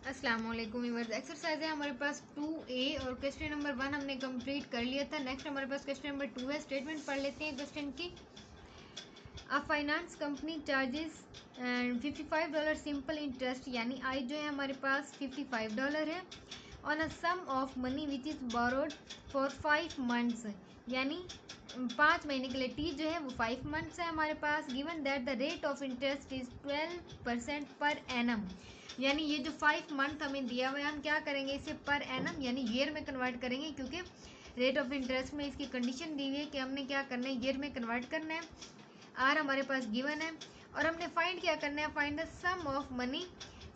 अस्सलाम वालेकुम viewers. Exercise है हमारे पास 2A और क्वेश्चन नंबर 1 हमने कंप्लीट कर लिया था। नेक्स्ट हमारे पास क्वेश्चन नंबर 2 है। स्टेटमेंट पढ़ लेते हैं क्वेश्चन की। A finance company charges $55 simple interest, यानी आई जो है हमारे पास $55 है, on a sum of money which is borrowed for 5 months, यानी 5 महीने के लिए। टी जो है वो 5 मंथ्स है हमारे पास। Given that the rate of interest is 12% per annum, यानी ये जो 5 मंथ हमें दिया हुआ है, हम क्या करेंगे इसे पर एनम यानी ईयर में कन्वर्ट करेंगे, क्योंकि रेट ऑफ इंटरेस्ट में इसकी कंडीशन दी हुई है कि हमने क्या करना है, ईयर में कन्वर्ट करना है। आर हमारे पास गिवन है और हमने फाइंड क्या करना है, find the sum of money.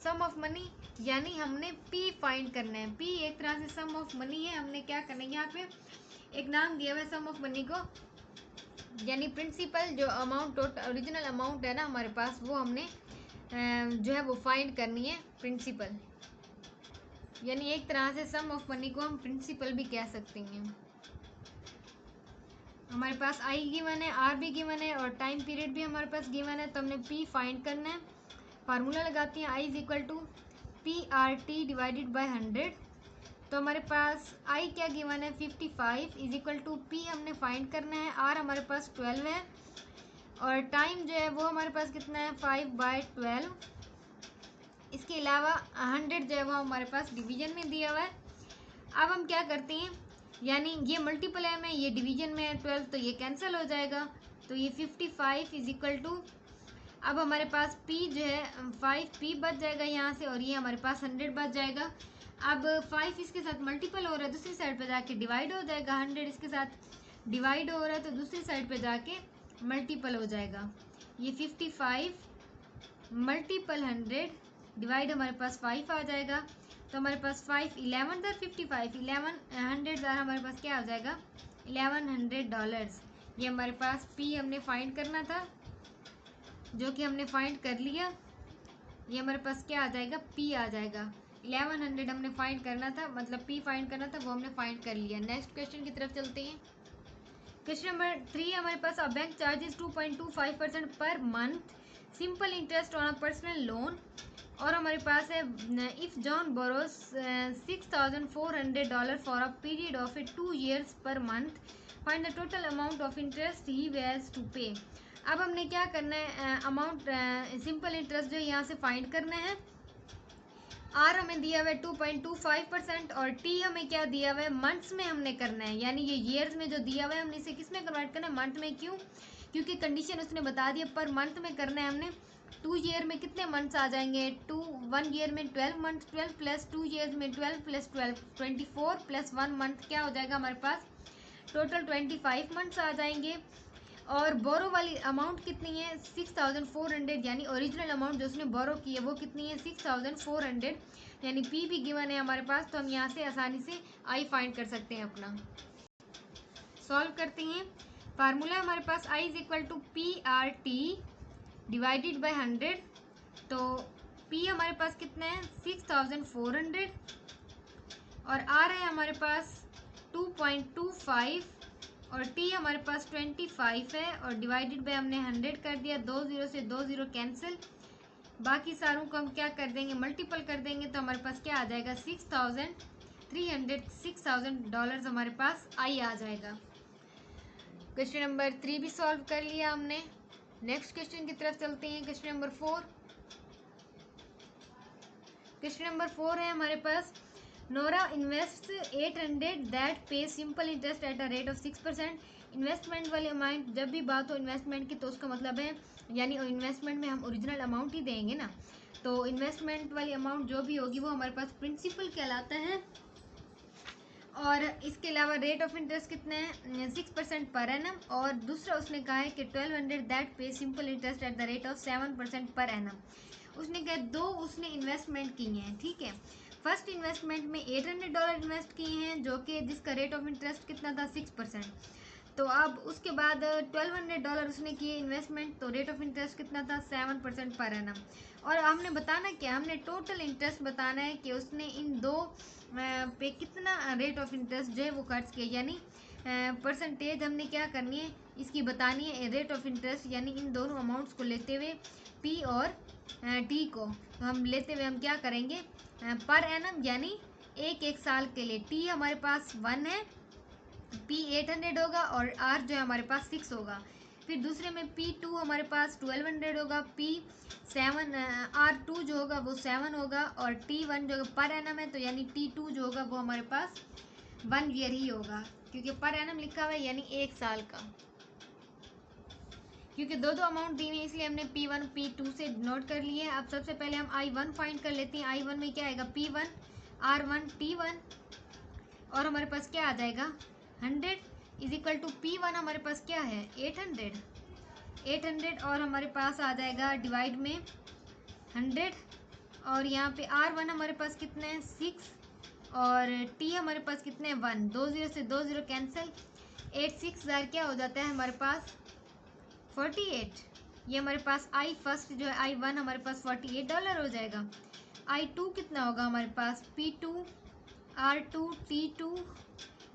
Sum of money यानी हमने पी फाइंड करना है। पी एक तरह से सम ऑफ मनी है। हमने क्या करना है, यहाँ पे एक नाम दिया हुआ है सम ऑफ मनी को, यानी प्रिंसिपल जो अमाउंट टोटल ओरिजिनल अमाउंट है ना हमारे पास, वो हमने जो है वो फाइंड करनी है प्रिंसिपल, यानी एक तरह से सम ऑफ मनी को हम प्रिंसिपल भी कह सकते हैं। हमारे पास आई गिवन है, आर भी गिवन है और टाइम पीरियड भी हमारे पास गिवन है, तो हमने पी फाइंड करना है। फार्मूला लगाती हैं, I is equal to P R T divided by 100। तो हमारे पास आई क्या गिवन है 55 इज इक्वल टू पी हमने फाइंड करना है, आर हमारे पास 12 है और टाइम जो है वो हमारे पास कितना है 5/12। इसके अलावा 100 जो है वो हमारे पास डिवीजन में दिया हुआ है। अब हम क्या करते हैं, यानी ये मल्टीपल है में, ये डिवीजन में है 12, तो ये कैंसिल हो जाएगा। तो ये 55 इज इक्वल टू, अब हमारे पास p जो है 5p बच जाएगा यहाँ से, और ये हमारे पास 100 बच जाएगा। अब 5 इसके साथ मल्टीपल हो रहा है, दूसरी साइड पे जाके डिवाइड हो जाएगा। 100 इसके साथ डिवाइड हो रहा है तो दूसरी साइड पे जाके मल्टीपल हो जाएगा। ये 55 मल्टीपल 100 डिवाइड हमारे पास 5 आ जाएगा। तो हमारे पास 5 11 दर 55 1100 दर हमारे पास क्या आ जाएगा $1100। ये हमारे पास p हमने फाइंड करना था, जो कि हमने फाइंड कर लिया। ये हमारे पास क्या आ जाएगा p आ जाएगा। 1100 हमने फाइंड करना था, मतलब p फाइंड करना था, वो हमने फाइंड कर लिया। नेक्स्ट क्वेश्चन की तरफ चलते हैं। क्वेश्चन नंबर 3 हमारे पास, a bank charges 2.25% per month simple interest on a personal loan, और हमारे पास है if John borrows $6,400 for a period of 2 years per month, find the total amount of interest he has to pay. अब हमने क्या करना है, amount simple interest जो यहाँ से फाइंड करना है। आर हमें दिया हुआ है 2.25% और टी हमें क्या दिया हुआ है, मंथ्स में हमने करना है, यानी ये ईयर्स में जो दिया हुआ है हमने इसे किस में कन्वर्ट करना है, मंथ में। क्यों, क्योंकि कंडीशन उसने बता दिया पर मंथ में करना है हमने। 2 ईयर में कितने मंथ्स आ जाएंगे, 1 ईयर में 12 मंथ, 12 प्लस 2 ईयर्स में 12 प्लस 12 24 प्लस 1 मंथ क्या हो जाएगा हमारे पास, टोटल 25 मंथ्स आ जाएंगे। और बोरो वाली अमाउंट कितनी है 6400, यानी ओरिजिनल अमाउंट जो उसने बोरो की है वो कितनी है 6400, यानी पी भी गिवन है हमारे पास। तो हम यहाँ से आसानी से आई फाइंड कर सकते हैं। अपना सॉल्व करते हैं। फार्मूला हमारे पास I is equal to P R T divided by 100। तो पी हमारे पास कितना है 6400 और आर है हमारे पास 2.25 और टी हमारे पास 25 है और डिवाइडेड बाय हमने 100 कर दिया। 2 0 से 2 0 कैंसिल, बाकी सारों को हम क्या कर देंगे, मल्टीपल कर देंगे, तो हमारे पास क्या आ जाएगा $6,000 हमारे पास आई आ जाएगा। क्वेश्चन नंबर 3 भी सॉल्व कर लिया हमने। नेक्स्ट क्वेश्चन की तरफ चलते हैं। क्वेश्चन नंबर 4, क्वेश्चन नंबर 4 है हमारे पास, नोरा इन्वेस्ट 800 दैट पे simple interest at a rate of 6%। Investment वाली अमाउंट, जब भी बात हो इन्वेस्टमेंट की तो उसका मतलब है, यानी इन्वेस्टमेंट में हम ओरिजिनल अमाउंट ही देंगे ना, तो इन्वेस्टमेंट वाली अमाउंट जो भी होगी वो हमारे पास प्रिंसिपल कहलाता है। और इसके अलावा रेट ऑफ इंटरेस्ट कितना है 6% पर एनम, और दूसरा उसने कहा है कि 1200 दैट पे simple interest at the rate of 7% per annum. उसने कहा दो उसने इन्वेस्टमेंट की हैं, ठीक है। फर्स्ट इन्वेस्टमेंट में $800 इन्वेस्ट किए हैं, जो कि जिसका रेट ऑफ इंटरेस्ट कितना था 6%। तो अब उसके बाद $1200 उसने किए इन्वेस्टमेंट, तो रेट ऑफ इंटरेस्ट कितना था 7% पर एनम। और हमने बताना क्या, हमने टोटल इंटरेस्ट बताना है कि उसने इन दो पे कितना रेट ऑफ इंटरेस्ट जो है वो खर्च किया, यानी परसेंटेज हमने क्या करनी है इसकी बतानी है रेट ऑफ इंटरेस्ट, यानी इन दोनों अमाउंट्स को लेते हुए पी और टी को, तो हम लेते हुए हम क्या करेंगे, पर एनम यानी एक साल के लिए। टी हमारे पास 1 है, पी 800 होगा और आर जो है हमारे पास 6 होगा। फिर दूसरे में P2 हमारे पास 1200 होगा, P7 R2 जो होगा वो 7 होगा, और T1 जो पर एनम है तो यानी T2 जो होगा वो हमारे पास 1 ईयर ही होगा, क्योंकि पर एनम लिखा हुआ है यानी 1 साल का। क्योंकि दो अमाउंट दी हुई है इसलिए हमने P1 P2 से नोट कर लिए। अब सबसे पहले हम I1 फाइंड कर लेते हैं। I1 में क्या आएगा, P1 R1 T1, और हमारे पास क्या आ जाएगा 100 इज इक्वल टू P1 हमारे पास क्या है 800, और हमारे पास आ जाएगा डिवाइड में 100, और यहाँ पे R1 हमारे पास कितने हैं 6, और T हमारे पास कितने हैं 1, 2 0 से 2 0 कैंसिल, 8 6 हज़ार क्या हो जाता है हमारे पास 48। ये हमारे पास आई फर्स्ट जो है I1 हमारे पास $48 हो जाएगा। I2 कितना होगा हमारे पास P2 R2 T2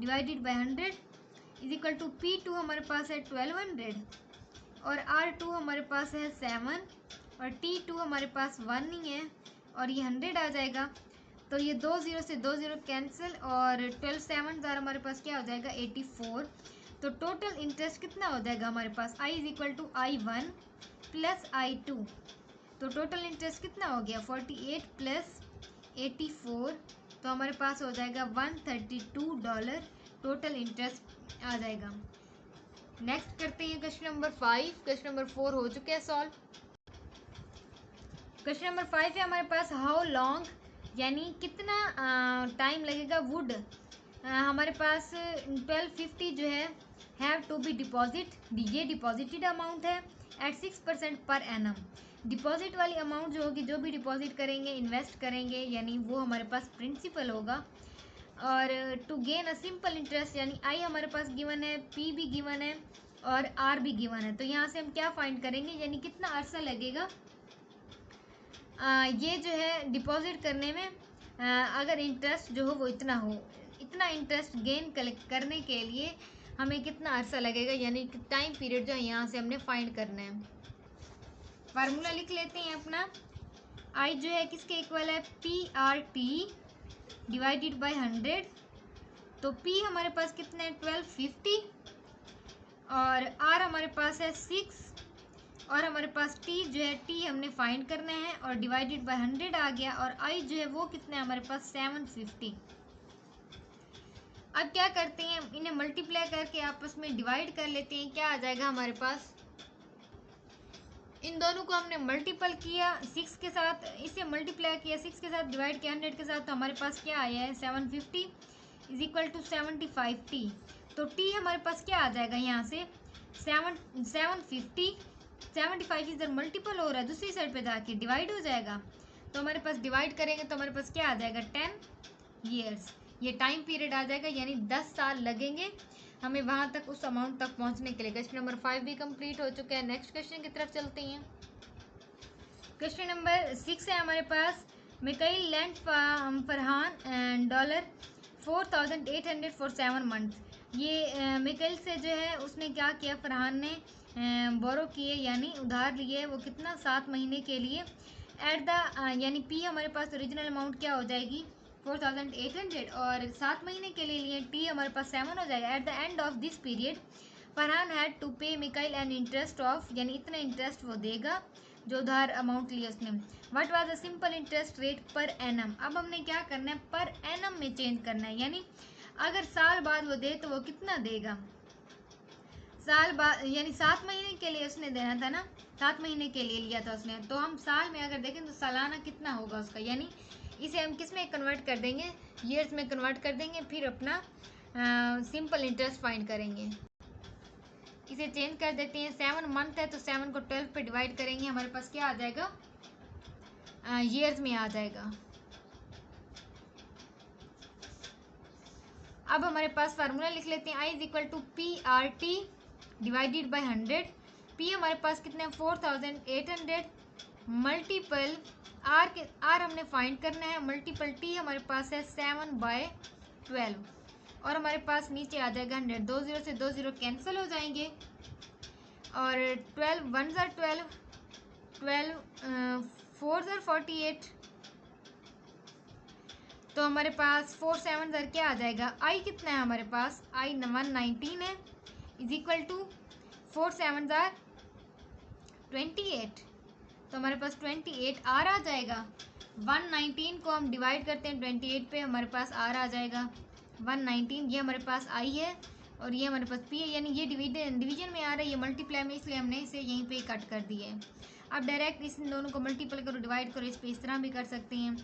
divided by 100 is equal to P2 हमारे पास है 1200, और R2 हमारे पास है 7, और T2 हमारे पास 1 नहीं है, और ये 100 आ जाएगा। तो ये 2 0 से 2 0 कैंसिल, और 12 7 हज़ार हमारे पास क्या हो जाएगा 84। तो टोटल इंटरेस्ट कितना हो जाएगा हमारे पास I is equal to I1 plus I2। तो टोटल इंटरेस्ट कितना हो गया 48 प्लस 84, तो हमारे पास हो जाएगा $132 टोटल इंटरेस्ट आ जाएगा। नेक्स्ट करते हैं क्वेश्चन नंबर 5। क्वेश्चन नंबर 4 हो चुके हैं सॉल्व। क्वेश्चन नंबर 5 है हमारे पास हाउ लॉन्ग यानी कितना टाइम लगेगा वुड हमारे पास 1250 जो है हैव टू बी डिपॉजिट, ये डिपॉजिटेड अमाउंट है एट 6% पर एनम। डिपॉजिट वाली अमाउंट जो होगी, जो भी डिपॉजिट करेंगे इन्वेस्ट करेंगे यानी वो हमारे पास प्रिंसिपल होगा। और to gain a simple interest यानी आई हमारे पास गिवन है, पी भी गिवन है और आर भी गिवन है। तो यहाँ से हम क्या फाइंड करेंगे यानी कितना अरसा लगेगा ये जो है डिपॉजिट करने में, अगर इंटरेस्ट जो हो वो इतना हो, इतना इंटरेस्ट गेन करने के लिए हमें कितना अरसा लगेगा यानी टाइम पीरियड जो है यहाँ से हमने फाइंड करना है। फार्मूला लिख लेते हैं अपना। आई जो है किसके इक्वल है PRT डिवाइडेड बाय 100। तो P हमारे पास कितना है 1250, और R हमारे पास है 6, और हमारे पास T जो है T हमने फाइंड करना है और डिवाइडेड बाय 100 आ गया, और I जो है वो कितना है हमारे पास 750। अब क्या करते हैं इन्हें मल्टीप्लाई करके आपस में डिवाइड कर लेते हैं। क्या आ जाएगा हमारे पास, इन दोनों को हमने मल्टीपल किया 6 के साथ, इसे मल्टीप्लाई किया 6 के साथ, डिवाइड किया 100 के साथ, तो हमारे पास क्या आया है 750 इज इक्वल टू 75T। तो T हमारे पास क्या आ जाएगा यहाँ से 750, 75 इधर मल्टीपल हो रहा है, दूसरी साइड पे जाके डिवाइड हो जाएगा। तो हमारे पास डिवाइड करेंगे तो हमारे पास क्या आ जाएगा 10 ईयर्स, ये टाइम पीरियड आ जाएगा यानी 10 साल लगेंगे हमें वहाँ तक उस अमाउंट तक पहुँचने के लिए। क्वेश्चन नंबर 5 भी कंप्लीट हो चुका है। नेक्स्ट क्वेश्चन की तरफ चलते हैं। क्वेश्चन नंबर 6 है हमारे पास, Mikail lend Farhan $4800 for 7 month. ये मिकाइल से जो है उसने क्या किया, फरहान ने बोरो किए यानी उधार लिए, वो कितना 7 महीने के लिए एट द यानी पी हमारे पास ओरिजिनल अमाउंट क्या हो जाएगी 4800, और 7 महीने के लिए लिए टी हमारे पास 7 हो जाएगा। At the end of this period Farhan had to pay Mikail an interest of यानी इतना इंटरेस्ट वो देगा जो उधार अमाउंट लिया उसने। What was the simple interest rate per annum. अब हमने क्या करना है पर एनम में चेंज करना है, यानी अगर साल बाद वो दे तो वो कितना देगा, साल बाद यानी 7 महीने के लिए उसने देना था ना, 7 महीने के लिए लिया था उसने, तो हम साल में अगर देखें तो सालाना कितना होगा उसका, यानी इसे हम किस में कन्वर्ट कर देंगे, ईयर्स में कन्वर्ट कर देंगे, फिर अपना सिंपल इंटरेस्ट फाइंड करेंगे। इसे चेंज कर देते हैं, 7 मंथ है तो 7 को 12 पे डिवाइड करेंगे, हमारे पास क्या आ जाएगा ईयर्स में आ जाएगा। अब हमारे पास फार्मूला लिख लेते हैं, I is equal to PRT divided by 100। P हमारे पास कितने 4800 मल्टीपल आर हमने फाइंड करना है, मल्टीपल T हमारे पास है 7/12, और हमारे पास नीचे आ जाएगा 100, 2 0 से 2 0 कैंसिल हो जाएंगे, और 12 1 12 12 4 48, तो हमारे पास 4 7 क्या आ जाएगा, आई कितना है हमारे पास, आई 119 है, इज इक्वल टू 4 7 28, तो हमारे पास 28 आर आ जाएगा। 119 को हम डिवाइड करते हैं 28 पे, हमारे पास आर आ जाएगा 119, ये हमारे पास आई है और ये हमारे पास पी है, यानी ये डिवीजन में आ रहा है, ये मल्टीप्लाई में, इसलिए हमने इसे यहीं पे कट कर दिया है। अब डायरेक्ट इस दोनों को मल्टीपल करो, डिवाइड करो, इस पे इस तरह भी कर सकते हैं।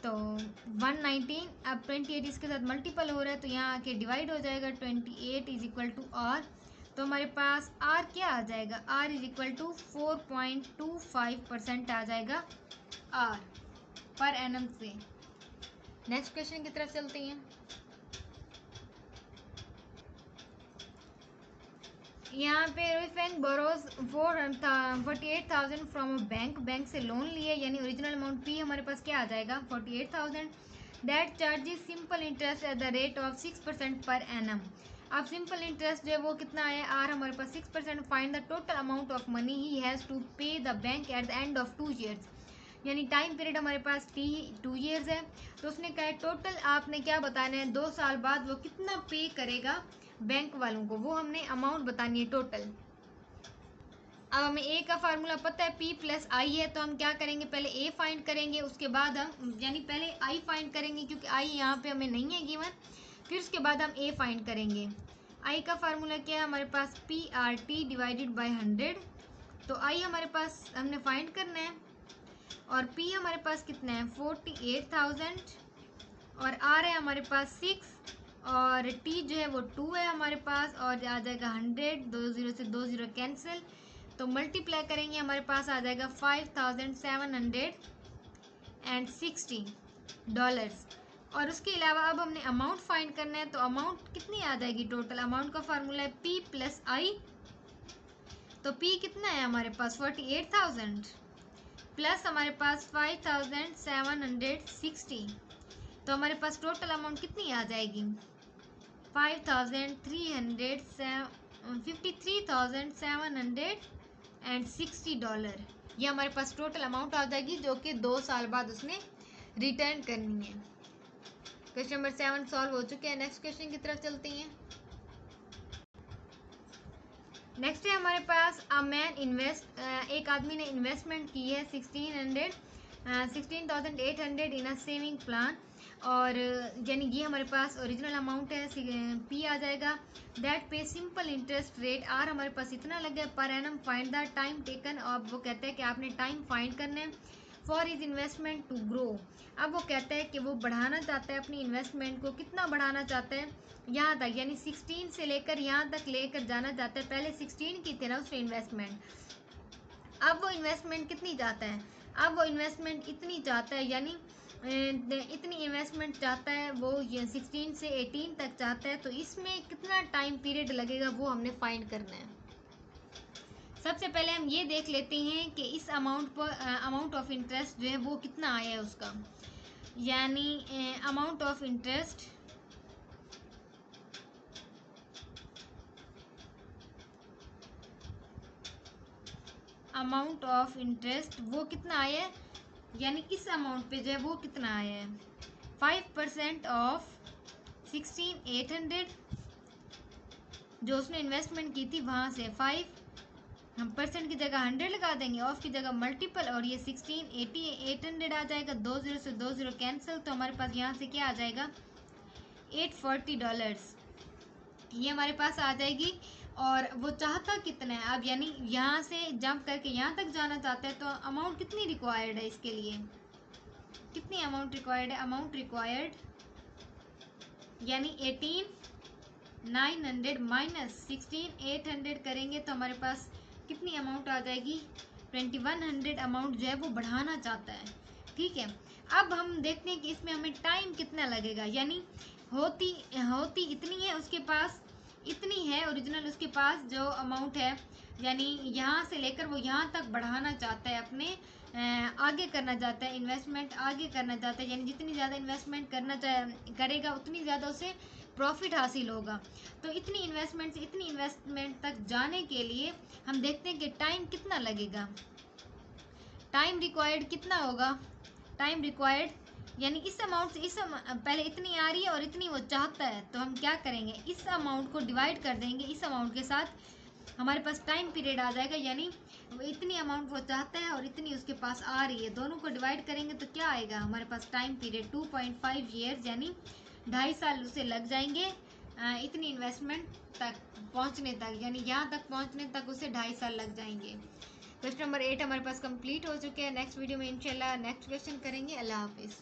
तो 119 अब 28 इसके साथ मल्टीपल हो रहा है, तो यहाँ आके डिवाइड हो जाएगा, 28 इज इक्वल टू आर, तो हमारे पास आर क्या आ जाएगा, आर इज इक्वल टू 4.25% आ जाएगा आर पर एनम से। नेक्स्ट क्वेश्चन की तरफ चलते हैं। यहाँ पे Rohit borrows 48,000 from a bank से लोन लिए, यानी ओरिजिनल अमाउंट पी हमारे पास क्या आ जाएगा 48,000, that charges simple interest at the rate of 6% per annum. अब सिंपल इंटरेस्ट जो है वो कितना है, आर हमारे पास 6%, find the total amount of money he has to pay the bank at the end of 2 years, यानी टाइम पीरियड हमारे पास 2 years है, तो उसने कहा है टोटल आपने क्या बताना है, 2 साल बाद वो कितना पे करेगा बैंक वालों को, वो हमने अमाउंट बतानी है टोटल। अब हमें ए का फार्मूला पता है, पी प्लस आई है, तो हम क्या करेंगे, पहले ए फाइंड करेंगे, उसके बाद हम यानी पहले आई फाइंड करेंगे क्योंकि आई यहाँ पे हमें नहीं है गिवन, फिर उसके बाद हम ए फाइंड करेंगे। आई का फार्मूला क्या है हमारे पास, P R T divided by 100, तो आई हमारे पास हमने फाइंड करना है और पी हमारे पास कितना है 48,000 और आर है हमारे पास 6 और टी जो है वो 2 है हमारे पास, और आ जाएगा 100, 2 0 से 2 0 कैंसिल, तो मल्टीप्लाई करेंगे हमारे पास आ जाएगा $5,760। और उसके अलावा अब हमने अमाउंट फाइंड करना है, तो अमाउंट कितनी आ जाएगी टोटल, अमाउंट का फार्मूला है पी प्लस आई, तो पी कितना है हमारे पास 48,000 प्लस हमारे पास 5,760, तो हमारे पास टोटल अमाउंट कितनी आ जाएगी $53,760, ये हमारे पास टोटल अमाउंट आ जाएगी जो कि 2 साल बाद उसने रिटर्न करनी है। क्वेश्चन नंबर 7 सॉल्व हो चुके हैं। नेक्स्ट क्वेश्चन की तरफ चलते हैं। नेक्स्ट है हमारे पास एक आदमी ने इन्वेस्टमेंट की है 16,800 इन अ सेविंग प्लान, और यानी ये हमारे पास ओरिजिनल अमाउंट है, पी आ जाएगा, दैट पे सिंपल इंटरेस्ट रेट आर हमारे पास इतना लगे per annum, find the time taken, और वो कहते हैं कि आपने टाइम फाइंड करना है for his investment to grow. अब वो कहता है कि वो बढ़ाना चाहता है अपनी इन्वेस्टमेंट को, कितना बढ़ाना चाहता है यहाँ तक, यानी 16 से लेकर यहाँ तक लेकर जाना चाहता है, पहले 16 की थी ना उससे इन्वेस्टमेंट, अब वो इन्वेस्टमेंट कितनी चाहता है, अब वो इन्वेस्टमेंट इतनी चाहता है, यानी इतनी इन्वेस्टमेंट चाहता है वो, ये 16 से 18 तक चाहता है, तो इसमें कितना टाइम पीरियड लगेगा वो हमने फाइंड करना है। सबसे पहले हम ये देख लेते हैं कि इस अमाउंट ऑफ इंटरेस्ट जो है वो कितना आया है उसका, यानी अमाउंट ऑफ इंटरेस्ट वो कितना आया है, यानी इस अमाउंट पे जो है वो कितना आया है 5% ऑफ 16,800, जो उसने इन्वेस्टमेंट की थी वहाँ से 5, हम परसेंट की जगह 100 लगा देंगे, ऑफ की जगह मल्टीपल, और ये 16,800 आ जाएगा, 2 0 से 2 0 कैंसिल, तो हमारे पास यहाँ से क्या आ जाएगा $840, ये हमारे पास आ जाएगी। और वो चाहता कितना है, अब यानी यहाँ से जंप करके यहाँ तक जाना चाहता है, तो अमाउंट कितनी रिक्वायर्ड है इसके लिए, कितनी अमाउंट रिक्वायर्ड है, अमाउंट रिक्वायर्ड यानी 18,900 माइनस 16,800 करेंगे तो हमारे पास कितनी अमाउंट आ जाएगी 2,100 अमाउंट जो है वो बढ़ाना चाहता है। ठीक है, अब हम देखते हैं कि इसमें हमें टाइम कितना लगेगा, यानी होती इतनी है उसके पास, इतनी है ओरिजिनल उसके पास जो अमाउंट है, यानी यहाँ से लेकर वो यहाँ तक बढ़ाना चाहता है, अपने आगे करना चाहता है, इन्वेस्टमेंट आगे करना चाहता है, यानी जितनी ज़्यादा इन्वेस्टमेंट करेगा उतनी ज़्यादा उसे प्रॉफिट हासिल होगा। तो इतनी इन्वेस्टमेंट से इतनी इन्वेस्टमेंट तक जाने के लिए हम देखते हैं कि टाइम कितना लगेगा। टाइम रिक्वायर्ड कितना होगा, टाइम रिक्वायर्ड यानी इस अमाउंट से पहले इतनी आ रही है और इतनी वो चाहता है, तो हम क्या करेंगे, इस अमाउंट को डिवाइड कर देंगे इस अमाउंट के साथ, हमारे पास टाइम पीरियड आ जाएगा। यानी वो इतनी अमाउंट वो चाहता है और इतनी उसके पास आ रही है, दोनों को डिवाइड करेंगे तो क्या आएगा हमारे पास टाइम पीरियड 2.5 ईयर्स, यानी 2.5 साल उसे लग जाएंगे इतनी इन्वेस्टमेंट तक पहुंचने तक, यानी यहाँ तक पहुंचने तक उसे 2.5 साल लग जाएंगे। क्वेश्चन नंबर 8 हमारे पास कंप्लीट हो चुके हैं। नेक्स्ट वीडियो में इंशाल्लाह नेक्स्ट क्वेश्चन करेंगे। अल्लाह हाफिज़।